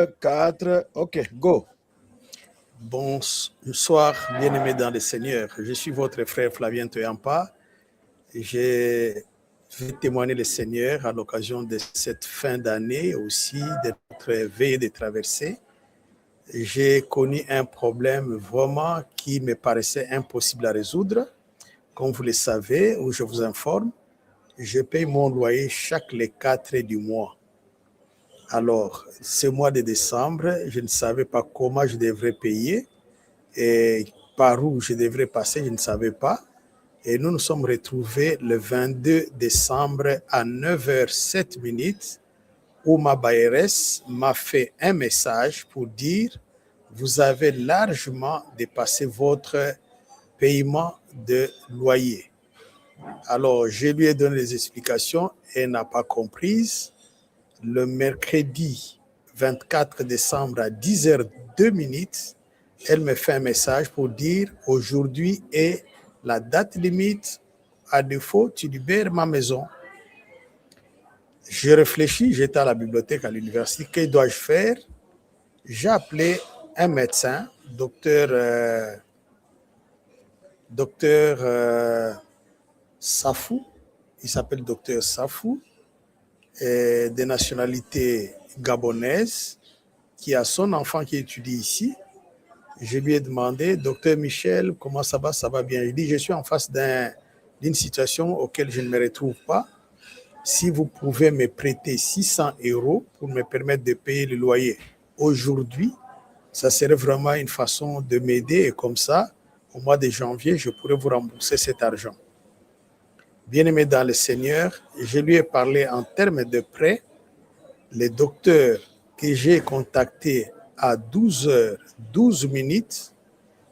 4, ok, go. Bonsoir, bien-aimés dans le Seigneur. Je suis votre frère Flavien Toyampa. Je vais témoigner le Seigneur à l'occasion de cette fin d'année, aussi de notre veille de traversée. J'ai connu un problème vraiment qui me paraissait impossible à résoudre. Comme vous le savez, ou je vous informe, je paye mon loyer chaque les 4 du mois. Alors, ce mois de décembre, je ne savais pas comment je devrais payer et par où je devrais passer, je ne savais pas. Et nous nous sommes retrouvés le 22 décembre à 9h07 où ma bailleresse m'a fait un message pour dire « Vous avez largement dépassé votre paiement de loyer ». Alors, je lui ai donné les explications et elle n'a pas comprise. Le mercredi 24 décembre à 10h02, elle me fait un message pour dire « Aujourd'hui est la date limite. À défaut, tu libères ma maison. » Je réfléchis, j'étais à la bibliothèque à l'université. Que dois-je faire? J'ai appelé un médecin, docteur Safou. Il s'appelle docteur Safou, de nationalité gabonaise, qui a son enfant qui étudie ici. Je lui ai demandé, docteur Michel, comment ça va? Ça va bien. Il dit, je suis en face d'une situation auquel je ne me retrouve pas. Si vous pouvez me prêter 600 € pour me permettre de payer le loyer aujourd'hui, ça serait vraiment une façon de m'aider et comme ça, au mois de janvier, je pourrais vous rembourser cet argent. Bien-aimé dans le Seigneur, je lui ai parlé en termes de prêt. Le docteur que j'ai contacté à 12h12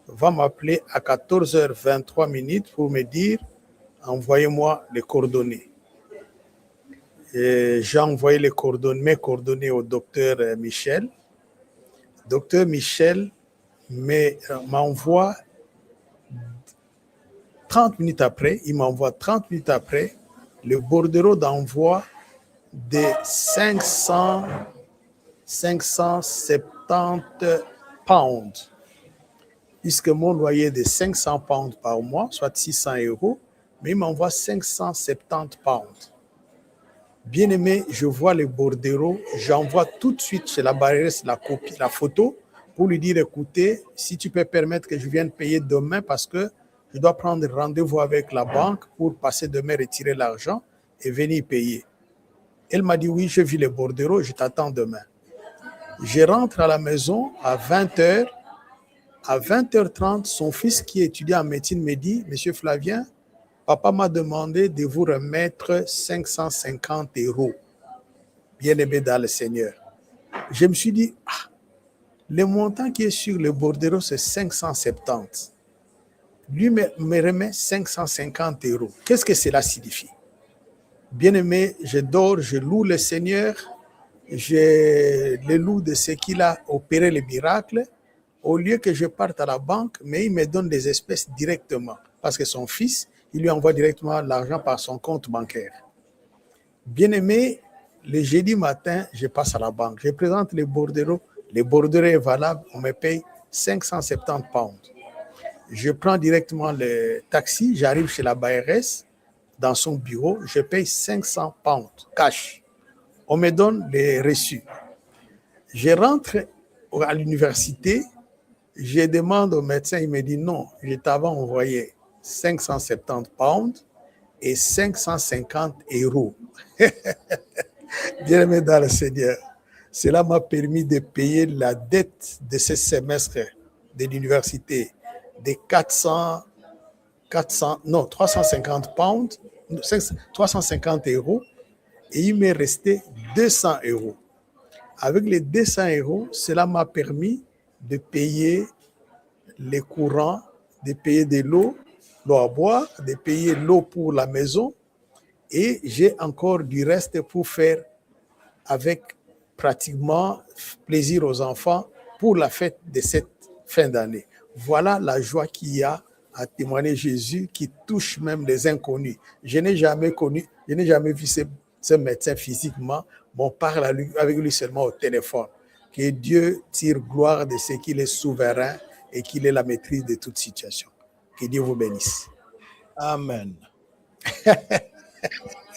va m'appeler à 14h23 pour me dire « Envoyez-moi les coordonnées ». J'ai envoyé mes coordonnées au docteur Michel. Docteur Michel m'envoie 30 minutes après, le bordereau d'envoi de 570 pounds. Puisque mon loyer est de 500 pounds par mois, soit 600 €, mais il m'envoie 570 pounds. Bien aimé, je vois le bordereau, j'envoie tout de suite chez la bailleresse la photo, pour lui dire, écoutez, si tu peux permettre que je vienne payer demain parce que je dois prendre rendez-vous avec la banque pour passer demain retirer l'argent et venir payer. Elle m'a dit, oui, je vis le bordereau, je t'attends demain. Je rentre à la maison à 20h. À 20h30, son fils qui étudie en médecine me dit, monsieur Flavien, papa m'a demandé de vous remettre 550 €. Bien-aimé dans le Seigneur. Je me suis dit, le montant qui est sur le bordereau, c'est 570. Lui me remet 550 €. Qu'est-ce que cela signifie? Bien-aimé, je dors, je loue le Seigneur, je le loue de ce qu'il a opéré le miracle. Au lieu que je parte à la banque, mais il me donne des espèces directement. Parce que son fils, il lui envoie directement l'argent par son compte bancaire. Bien-aimé, le jeudi matin, je passe à la banque. Je présente le bordereau. Le bordereau est valable. On me paye 570 pounds. Je prends directement le taxi. J'arrive chez la bailleresse, dans son bureau. Je paye 500 pounds cash. On me donne les reçus. Je rentre à l'université. Je demande au médecin. Il me dit non, je t'avais envoyé 570 pounds et 550 €. Bien-aimé dans le Seigneur, cela m'a permis de payer la dette de ce semestre de l'université de 350 pounds, 350 € et il m'est resté 200 €. Avec les 200 €, cela m'a permis de payer les courants, de payer de l'eau à boire, de payer l'eau pour la maison et j'ai encore du reste pour faire avec pratiquement plaisir aux enfants pour la fête de cette fin d'année. Voilà la joie qu'il y a à témoigner Jésus qui touche même les inconnus. Je n'ai jamais vu ce médecin physiquement, mais on parle avec lui seulement au téléphone. Que Dieu tire gloire de ce qu'il est souverain et qu'il ait la maîtrise de toute situation. Que Dieu vous bénisse. Amen.